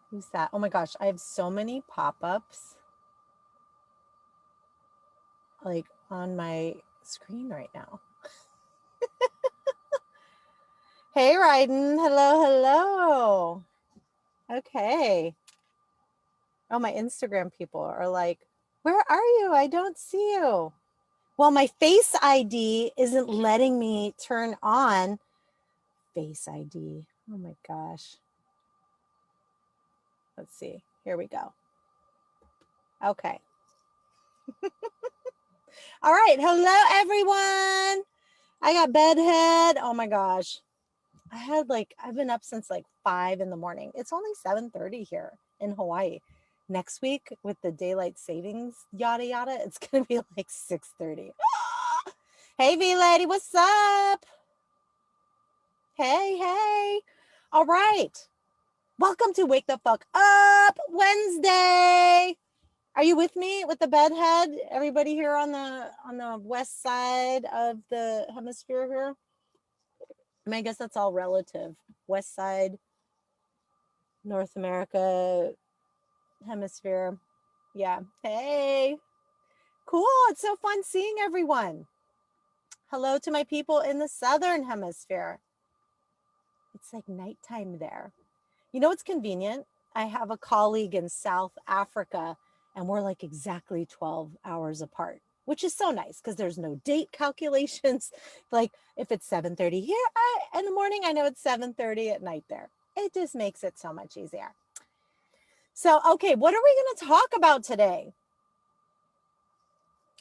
Who's that? Oh my gosh, I have so many pop-ups like on my screen right now. Hey, Ryden. Hello, hello. Okay. Oh, my Instagram people are like, where are you? I don't see you. Well, my Face ID isn't letting me turn on Face ID. Oh my gosh. Let's see. Here we go. Okay. All right. Hello, everyone. I got bedhead. Oh my gosh. I've been up since like 5 in the morning. It's only 7:30 here in Hawaii. Next week with the daylight savings, yada yada, it's gonna be like 6:30. Hey V lady, what's up? Hey, hey. All right. Welcome to Wake the Fuck Up Wednesday. Are you with me with the bedhead? Everybody here on the west side of the hemisphere here? I mean, I guess that's all relative. West side, North America, hemisphere. Yeah. Hey. Cool. It's so fun seeing everyone. Hello to my people in the southern hemisphere. It's like nighttime there. You know what's convenient? I have a colleague in South Africa, and we're like exactly 12 hours apart, which is so nice because there's no date calculations. Like if it's 7:30 here in the morning, I know it's 7:30 at night there. It just makes it so much easier. So, okay, what are we going to talk about today?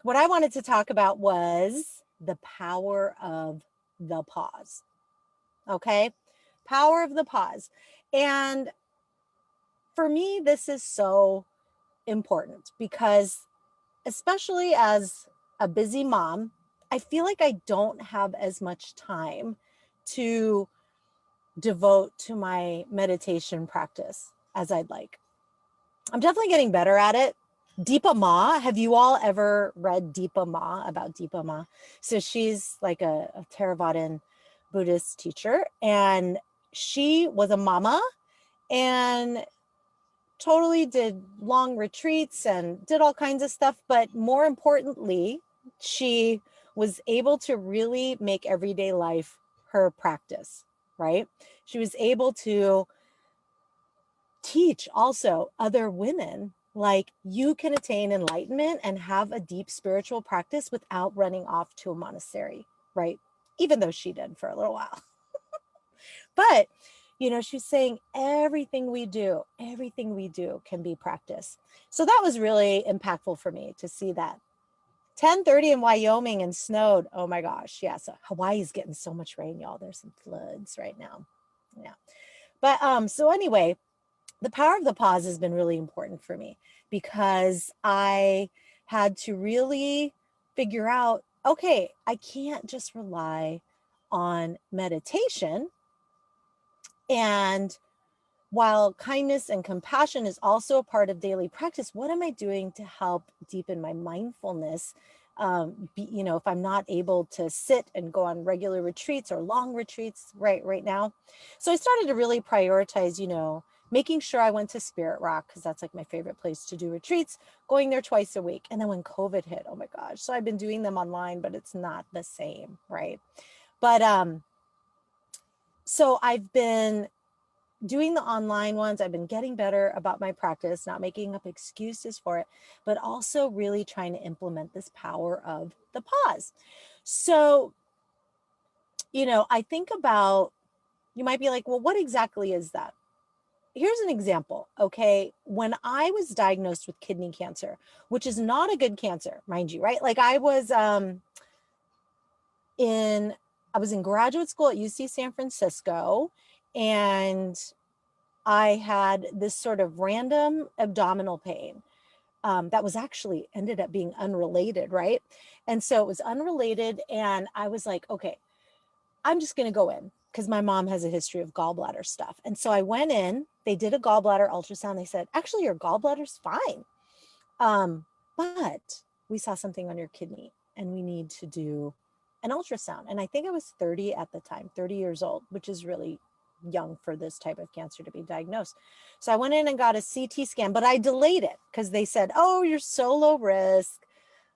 What I wanted to talk about was the power of the pause. Okay, power of the pause. And for me, this is so important because, especially as a busy mom, I feel like I don't have as much time to devote to my meditation practice as I'd like. I'm definitely getting better at it. Deepa Ma, have you all ever read Deepa Ma, about Deepa Ma? So she's like a Theravadan Buddhist teacher, and she was a mama and totally did long retreats and did all kinds of stuff. But more importantly, she was able to really make everyday life her practice, right? She was able to teach also other women like you can attain enlightenment and have a deep spiritual practice without running off to a monastery, right? Even though she did for a little while. But you know, she's saying everything we do can be practice. So that was really impactful for me to see that. 10:30 in Wyoming and snowed. Oh my gosh. Yeah. So Hawaii's getting so much rain, y'all. There's some floods right now. Yeah. But so anyway, the power of the pause has been really important for me because I had to really figure out, okay, I can't just rely on meditation. And while kindness and compassion is also a part of daily practice, what am I doing to help deepen my mindfulness? You know, if I'm not able to sit and go on regular retreats or long retreats right now. So I started to really prioritize, you know, making sure I went to Spirit Rock because that's like my favorite place to do retreats, going there twice a week. And then when COVID hit, oh my gosh. So I've been doing them online, but it's not the same, right? But so I've been doing the online ones. I've been getting better about my practice, not making up excuses for it, but also really trying to implement this power of the pause. So, you know, I think about, you might be like, well, what exactly is that? Here's an example. Okay. When I was diagnosed with kidney cancer, which is not a good cancer, mind you, right? Like I was in graduate school at UC San Francisco, and I had this sort of random abdominal pain that was actually ended up being unrelated, right? And so it was unrelated. And I was like, okay, I'm just going to go in because my mom has a history of gallbladder stuff. And so I went in, they did a gallbladder ultrasound. They said, actually, your gallbladder's fine. But we saw something on your kidney and we need to do an ultrasound. And I think I was 30 at the time, 30 years old, which is really young for this type of cancer to be diagnosed. So I went in and got a CT scan, but I delayed it because they said, oh, you're so low risk.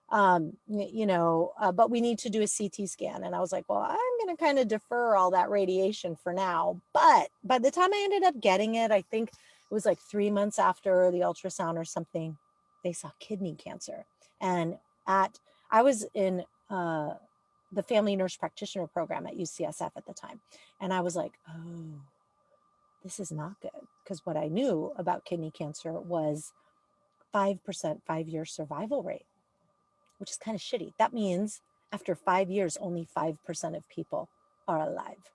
But we need to do a CT scan. And I was like, well, I'm going to kind of defer all that radiation for now. But by the time I ended up getting it, I think it was like 3 months after the ultrasound or something, they saw kidney cancer. And I was in the family nurse practitioner program at UCSF at the time. And I was like, oh, this is not good. Because what I knew about kidney cancer was 5% 5-year survival rate, which is kind of shitty. That means after 5 years, only 5% of people are alive.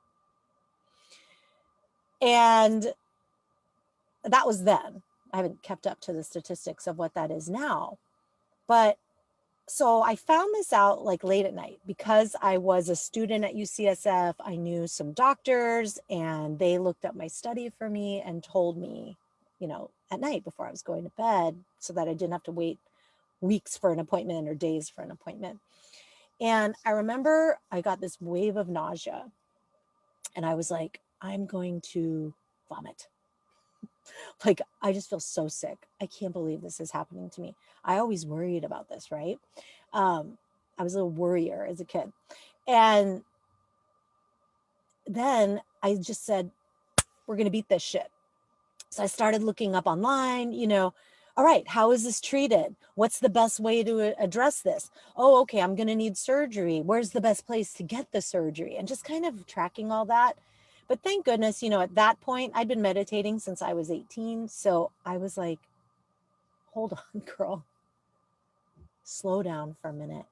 And that was then. I haven't kept up to the statistics of what that is now. But so I found this out like late at night because I was a student at UCSF. I knew some doctors and they looked up my study for me and told me, at night before I was going to bed so that I didn't have to wait weeks for an appointment or days for an appointment. And I remember I got this wave of nausea and I was like, I'm going to vomit. Like, I just feel so sick. I can't believe this is happening to me. I always worried about this, right? I was a little worrier as a kid. And then I just said, we're going to beat this shit. So I started looking up online, all right, how is this treated? What's the best way to address this? Oh, okay, I'm going to need surgery. Where's the best place to get the surgery? And just kind of tracking all that. But thank goodness, at that point, I'd been meditating since I was 18. So I was like, hold on, girl. Slow down for a minute.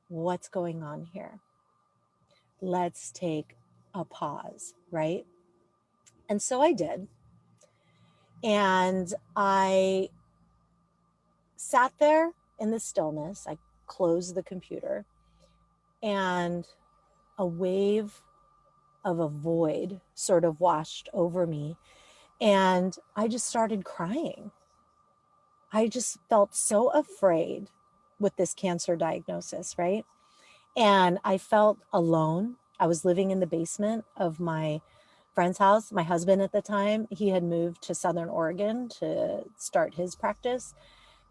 What's going on here? Let's take a pause, right? And so I did. And I sat there in the stillness. I closed the computer and a wave of a void sort of washed over me. And I just started crying. I just felt so afraid with this cancer diagnosis, right? And I felt alone. I was living in the basement of my friend's house. My husband at the time, he had moved to Southern Oregon to start his practice.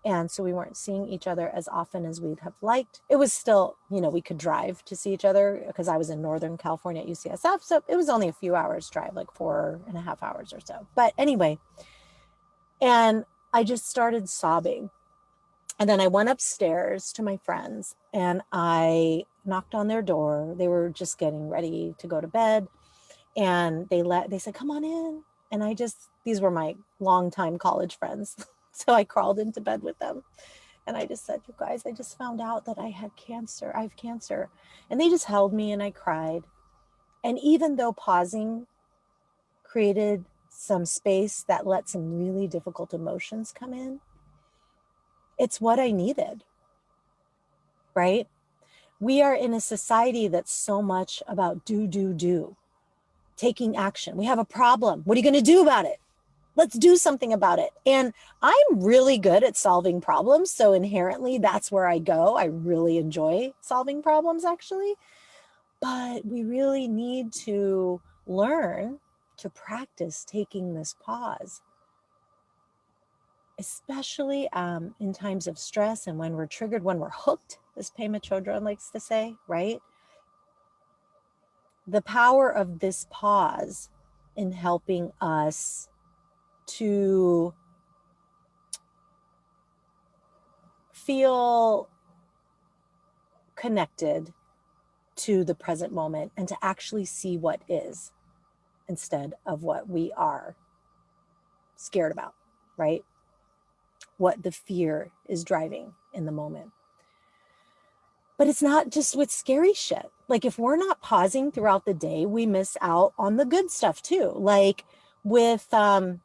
And so we weren't seeing each other as often as we'd have liked. It was still, we could drive to see each other because I was in Northern California at UCSF. So it was only a few hours drive, like 4.5 hours or so. But anyway, and I just started sobbing. And then I went upstairs to my friends and I knocked on their door. They were just getting ready to go to bed. And they said, come on in. And these were my longtime college friends. So I crawled into bed with them. And I just said, you guys, I just found out that I have cancer. And they just held me and I cried. And even though pausing created some space that let some really difficult emotions come in, it's what I needed, right? We are in a society that's so much about do, taking action. We have a problem. What are you going to do about it? Let's do something about it. And I'm really good at solving problems. So inherently, that's where I go. I really enjoy solving problems, actually. But we really need to learn to practice taking this pause, especially in times of stress and when we're triggered, when we're hooked, as Pema Chodron likes to say, right? The power of this pause in helping us to feel connected to the present moment and to actually see what is instead of what we are scared about, right? What the fear is driving in the moment. But it's not just with scary shit. Like if we're not pausing throughout the day, we miss out on the good stuff too. Like with a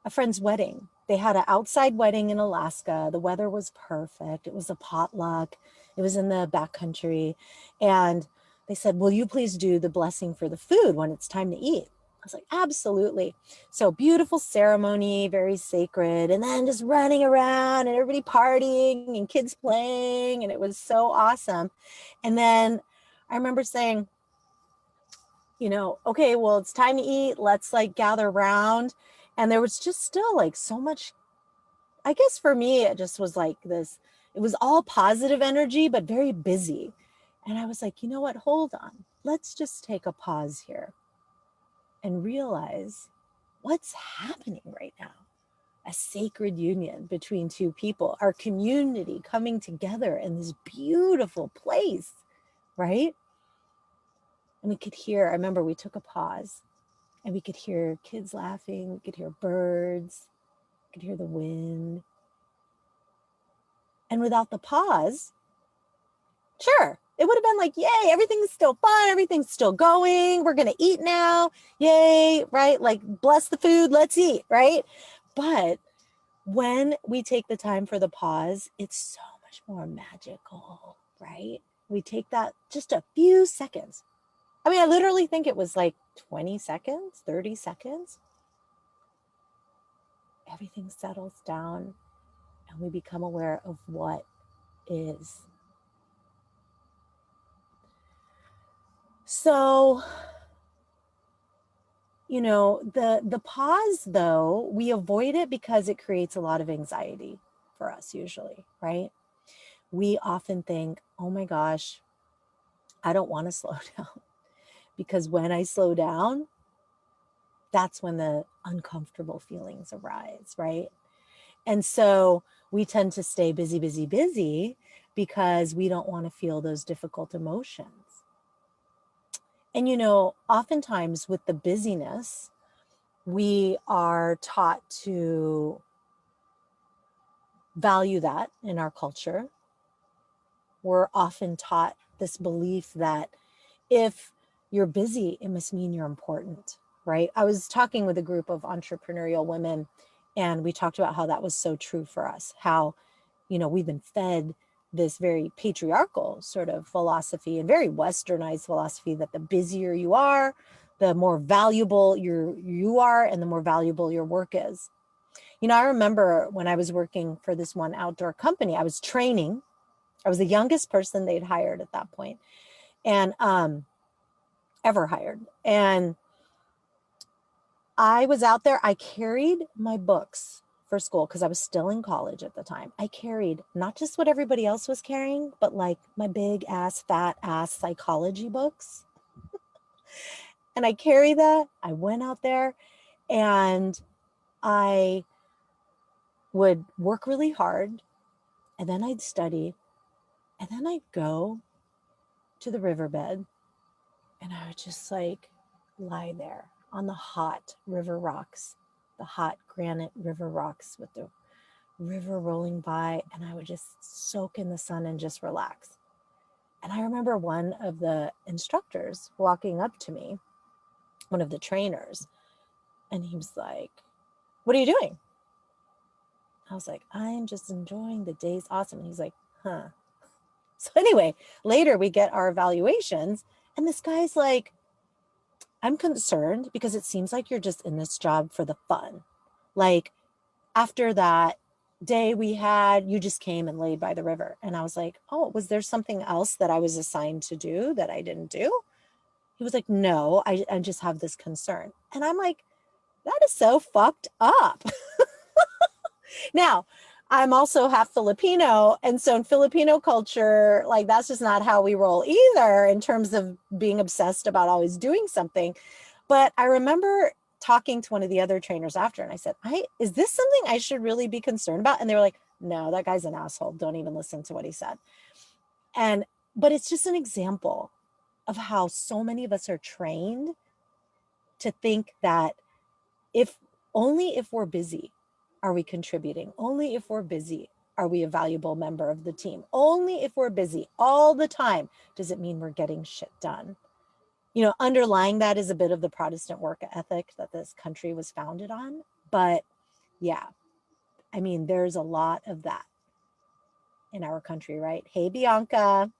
friend's wedding. They had an outside wedding in Alaska. The weather was perfect. It was a potluck. It was in the backcountry. And they said, will you please do the blessing for the food when it's time to eat? was like, absolutely. So beautiful ceremony, very sacred. And then just running around and everybody partying and kids playing. And it was so awesome. And then I remember saying, you know, okay, well, it's time to eat. Let's like gather around. And there was just still like so much, I guess for me, it just was like this, it was all positive energy, but very busy. And I was like, you know what? Hold on. Let's just take a pause here and realize what's happening right now. A sacred union between two people, our community coming together in this beautiful place, right? And we could hear, I remember we took a pause and we could hear kids laughing, we could hear birds, we could hear the wind. And without the pause, sure, it would have been like, yay, everything's still fun, everything's still going, we're going to eat now, yay, right? Like, bless the food, let's eat, right? But when we take the time for the pause, it's so much more magical, right? We take that just a few seconds. I mean, I literally think it was like 20 seconds, 30 seconds. Everything settles down and we become aware of what is. So, you know, the pause though, we avoid it because it creates a lot of anxiety for us usually, right? We often think, oh my gosh, I don't want to slow down, because when I slow down, that's when the uncomfortable feelings arise, right? And so we tend to stay busy, busy, busy because we don't want to feel those difficult emotions. And, you know, oftentimes with the busyness, we are taught to value that in our culture. We're often taught this belief that if you're busy, it must mean you're important, right? I was talking with a group of entrepreneurial women, and we talked about how that was so true for us, how, you know, we've been fed this very patriarchal sort of philosophy and very westernized philosophy that the busier you are, the more valuable you are and the more valuable your work is. You know, I remember when I was working for this one outdoor company, I was training. I was the youngest person they'd hired at that point, and ever hired. And I was out there, I carried my books for school because I was still in college at the time. I carried not just what everybody else was carrying, but like my big ass, fat ass psychology books. And I carried that. I went out there and I would work really hard, and then I'd study, and then I'd go to the riverbed and I would just like lie there on the hot river rocks, the hot granite river rocks with the river rolling by, and I would just soak in the sun and just relax. And I remember one of the instructors walking up to me, one of the trainers, and he was like, "What are you doing?" I was like, "I'm just enjoying the day's awesome." And he's like, "Huh." So anyway, later we get our evaluations, and this guy's like, "I'm concerned because it seems like you're just in this job for the fun. Like, after that day we had, you just came and laid by the river." And I was like, "Oh, was there something else that I was assigned to do that I didn't do?" He was like, "No, I just have this concern." And I'm like, that is so fucked up. Now, I'm also half Filipino. And so in Filipino culture, like that's just not how we roll either in terms of being obsessed about always doing something. But I remember talking to one of the other trainers after, and I said, is this something I should really be concerned about? And they were like, no, that guy's an asshole. Don't even listen to what he said. But it's just an example of how so many of us are trained to think that if only if we're busy are we contributing, only if we're busy are we a valuable member of the team, only if we're busy all the time does it mean we're getting shit done. You know, underlying that is a bit of the Protestant work ethic that this country was founded on. But yeah, I mean, there's a lot of that in our country, right? Hey, Bianca,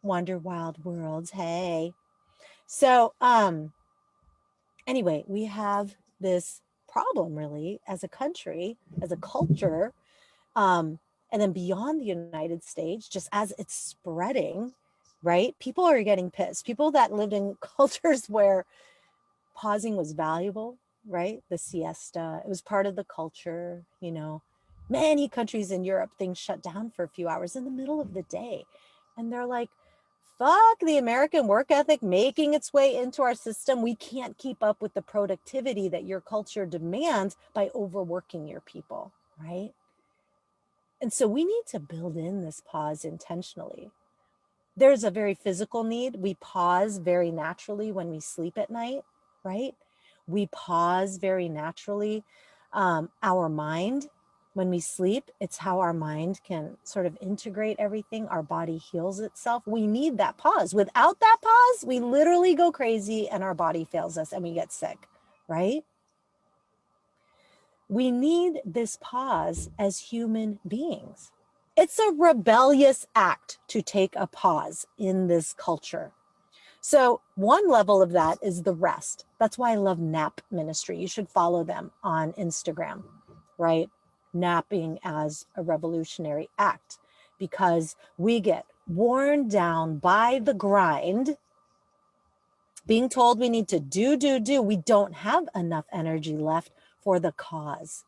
Wonder Wild Worlds. Hey. So, Anyway, we have this problem really as a country, as a culture, and then beyond the United States, just as it's spreading, right? People are getting pissed. People that lived in cultures where pausing was valuable, right? The siesta, it was part of the culture, you know. Many countries in Europe, things shut down for a few hours in the middle of the day. And they're like, fuck the American work ethic making its way into our system. We can't keep up with the productivity that your culture demands by overworking your people, right? And so we need to build in this pause intentionally. There's a very physical need. We pause very naturally when we sleep at night, right? We pause very naturally. Our mind, when we sleep, it's how our mind can sort of integrate everything. Our body heals itself. We need that pause. Without that pause, we literally go crazy and our body fails us and we get sick, right? We need this pause as human beings. It's a rebellious act to take a pause in this culture. So one level of that is the rest. That's why I love nap ministry. You should follow them on Instagram, right? Napping as a revolutionary act, because we get worn down by the grind, being told we need to do. We don't have enough energy left for the cause,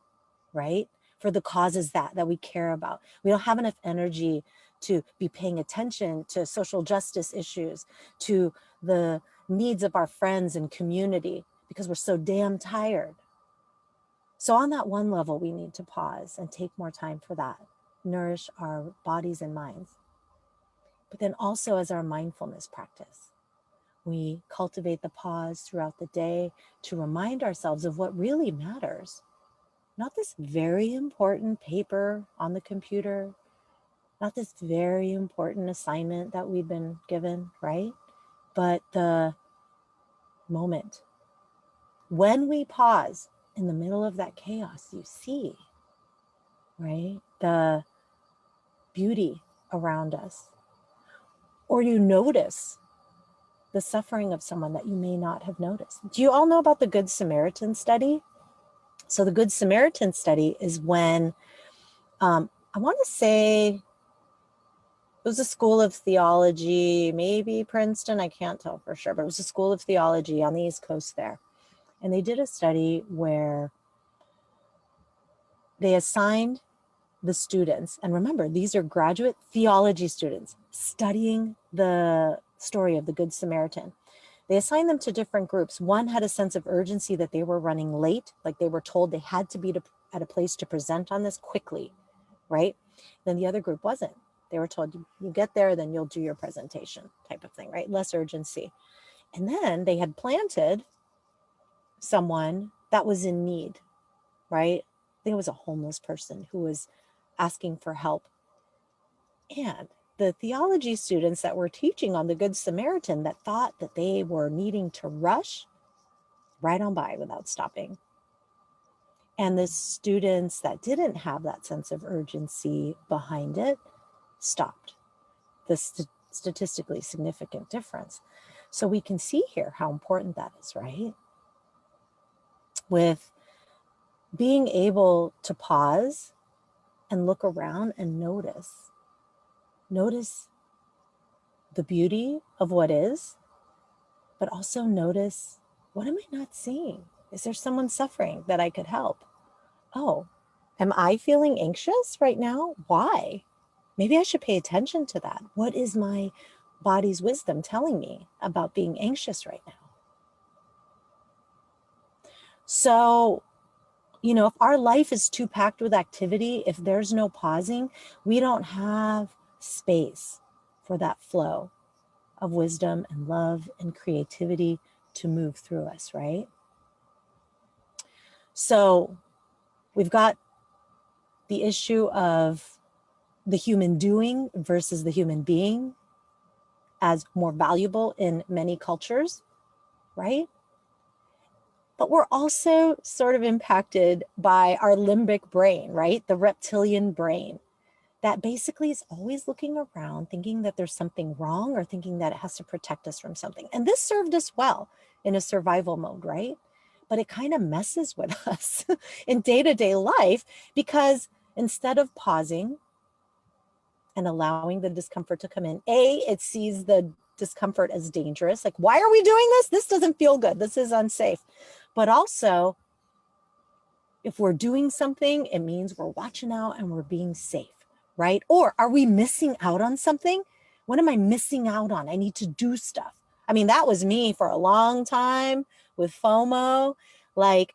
right? For the causes that we care about. We don't have enough energy to be paying attention to social justice issues, to the needs of our friends and community, because we're so damn tired. So on that one level, we need to pause and take more time for that, nourish our bodies and minds. But then also as our mindfulness practice, we cultivate the pause throughout the day to remind ourselves of what really matters. Not this very important paper on the computer, not this very important assignment that we've been given, right? But the moment. When we pause in the middle of that chaos, you see, right? The beauty around us. Or you notice the suffering of someone that you may not have noticed. Do you all know about the Good Samaritan study? So the Good Samaritan study is when, I want to say, it was a school of theology, maybe Princeton, I can't tell for sure, but it was a school of theology on the East Coast there. And they did a study where they assigned the students, and remember, these are graduate theology students studying the story of the Good Samaritan. They assigned them to different groups. One had a sense of urgency that they were running late, like they were told they had to be at a place to present on this quickly, right? Then the other group wasn't. They were told, you get there, then you'll do your presentation type of thing, right? Less urgency. And then they had planted someone that was in need, right? I think it was a homeless person who was asking for help. And the theology students that were teaching on the Good Samaritan that thought that they were needing to rush right on by without stopping. And the students that didn't have that sense of urgency behind it stopped. The statistically significant difference. So we can see here how important that is, right? With being able to pause and look around and notice the beauty of what is, but also notice, what am I not seeing? Is there someone suffering that I could help? Oh, am I feeling anxious right now? Why? Maybe I should pay attention to that. What is my body's wisdom telling me about being anxious right now? So, you know, if our life is too packed with activity, if there's no pausing, we don't have space for that flow of wisdom and love and creativity to move through us, right? So we've got the issue of the human doing versus the human being as more valuable in many cultures, right? But we're also sort of impacted by our limbic brain, right? The reptilian brain that basically is always looking around, thinking that there's something wrong or thinking that it has to protect us from something. And this served us well in a survival mode, right? but it kind of messes with us in day-to-day life, because instead of pausing and allowing the discomfort to come in, it sees the discomfort as dangerous. Like, why are we doing this? This doesn't feel good. This is unsafe. But also, if we're doing something, it means we're watching out and we're being safe, right? Or are we missing out on something? What am I missing out on? I need to do stuff. I mean, that was me for a long time with FOMO. Like,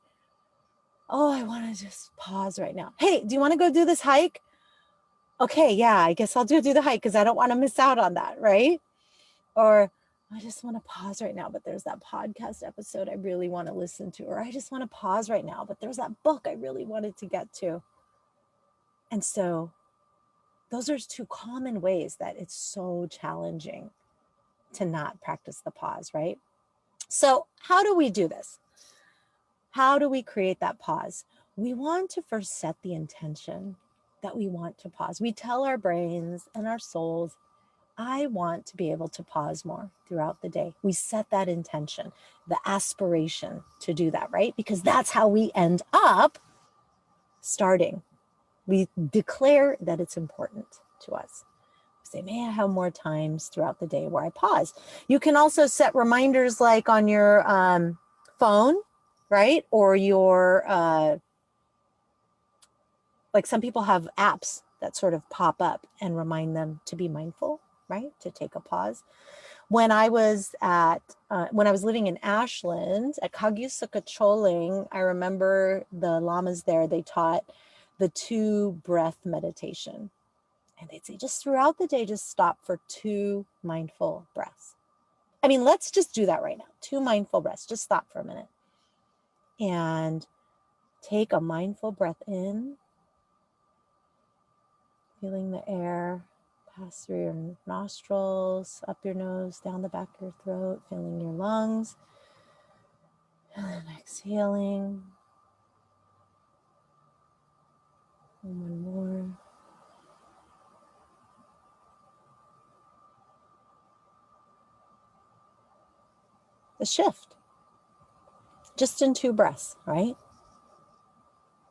oh, I want to just pause right now. Hey, do you want to go do this hike? Okay, yeah, I guess I'll do the hike because I don't want to miss out on that, right? Or I just want to pause right now, but there's that podcast episode I really want to listen to. Or I just want to pause right now, but there's that book I really wanted to get to. And so those are two common ways that it's so challenging to not practice the pause, right? So how do we do this? How do we create that pause? We want to first set the intention that we want to pause. We tell our brains and our souls, I want to be able to pause more throughout the day. We set that intention, the aspiration to do that, right? Because that's how we end up starting. We declare that it's important to us. Say, may I have more times throughout the day where I pause? You can also set reminders like on your phone, right? Or your, like some people have apps that sort of pop up and remind them to be mindful, right? To take a pause. When I was living in Ashland at Kagyusuka Choling, I remember the lamas there, they taught the 2 breath meditation. And they'd say, just throughout the day, just stop for 2 mindful breaths. I mean, let's just do that right now. 2 mindful breaths. Just stop for a minute. And take a mindful breath in, feeling the air pass through your nostrils, up your nose, down the back of your throat, feeling your lungs. And then exhaling. And one more. The shift. Just in 2 breaths, right?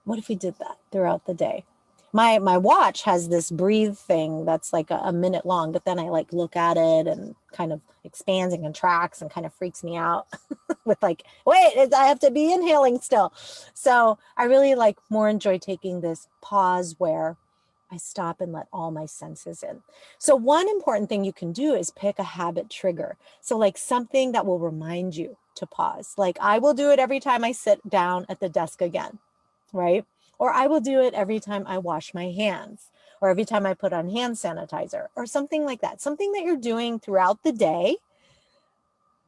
What if we did that throughout the day? My watch has this breathe thing that's like a minute long, but then I like look at it and kind of expands and contracts and kind of freaks me out with like, wait, I have to be inhaling still. So I really like more enjoy taking this pause where I stop and let all my senses in. So one important thing you can do is pick a habit trigger. So like something that will remind you to pause. Like I will do it every time I sit down at the desk again, right? Or I will do it every time I wash my hands, or every time I put on hand sanitizer, or something like that. Something that you're doing throughout the day,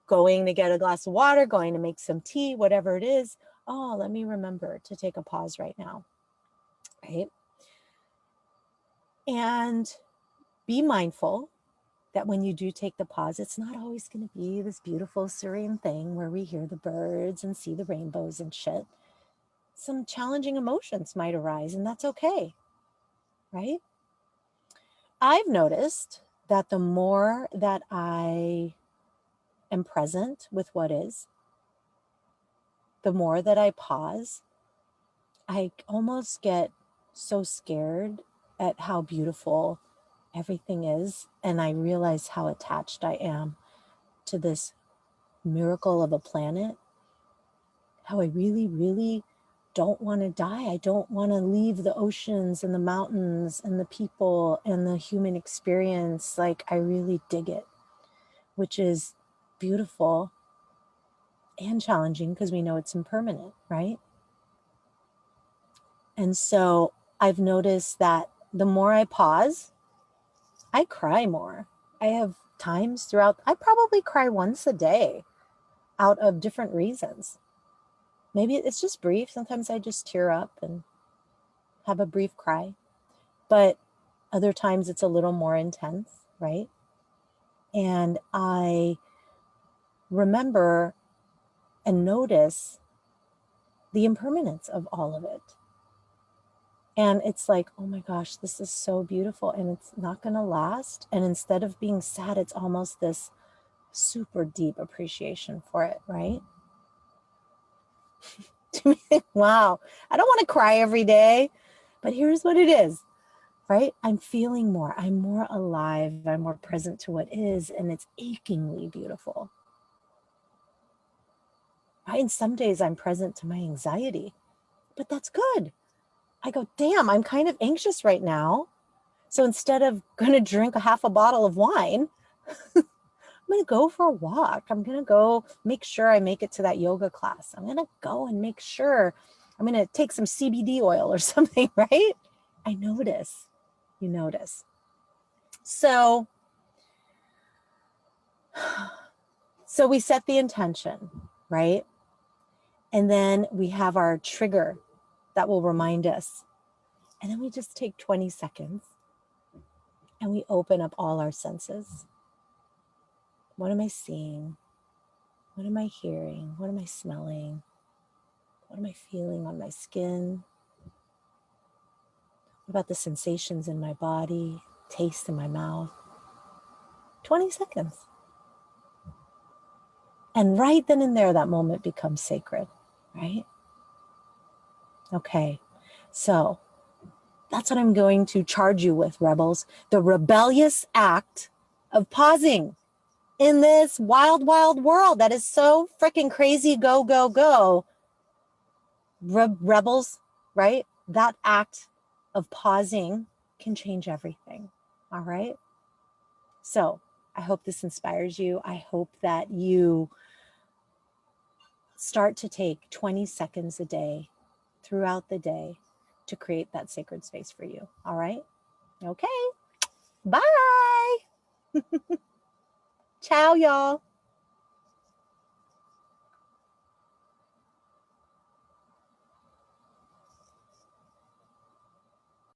going to get a glass of water, going to make some tea, whatever it is. Oh, let me remember to take a pause right now, right? And be mindful that when you do take the pause, it's not always going to be this beautiful, serene thing where we hear the birds and see the rainbows and shit. Some challenging emotions might arise, and that's okay, right? I've noticed that the more that I am present with what is, the more that I pause, I almost get so scared at how beautiful everything is. And I realize how attached I am to this miracle of a planet, how I really, really don't want to die. I don't want to leave the oceans and the mountains and the people and the human experience. Like I really dig it, which is beautiful and challenging because we know it's impermanent, right? And so I've noticed that the more I pause, I cry more. I have times throughout, I probably cry once a day out of different reasons. Maybe it's just brief. Sometimes I just tear up and have a brief cry, but other times it's a little more intense, right? And I remember and notice the impermanence of all of it. And it's like, oh my gosh, this is so beautiful and it's not going to last. And instead of being sad, it's almost this super deep appreciation for it, right? Wow, I don't want to cry every day, but here's what it is, right? I'm feeling more. I'm more alive. I'm more present to what is, and it's achingly beautiful. Right? And some days I'm present to my anxiety, but that's good. I go, damn, I'm kind of anxious right now. So instead of going to drink a half a bottle of wine, I'm going to go for a walk. I'm going to go make sure I make it to that yoga class. I'm going to go and make sure I'm going to take some CBD oil or something, right? I notice. You notice. So we set the intention, right? And then we have our trigger that will remind us. And then we just take 20 seconds and we open up all our senses. What am I seeing? What am I hearing? What am I smelling? What am I feeling on my skin? What about the sensations in my body, taste in my mouth? 20 seconds. And right then and there, that moment becomes sacred, right? Okay, so that's what I'm going to charge you with, rebels. The rebellious act of pausing in this wild, wild world that is so freaking crazy, go, go, go. Rebels, right? That act of pausing can change everything. All right. So I hope this inspires you. I hope that you start to take 20 seconds a day throughout the day to create that sacred space for you. All right. Okay. Bye. Ciao, y'all.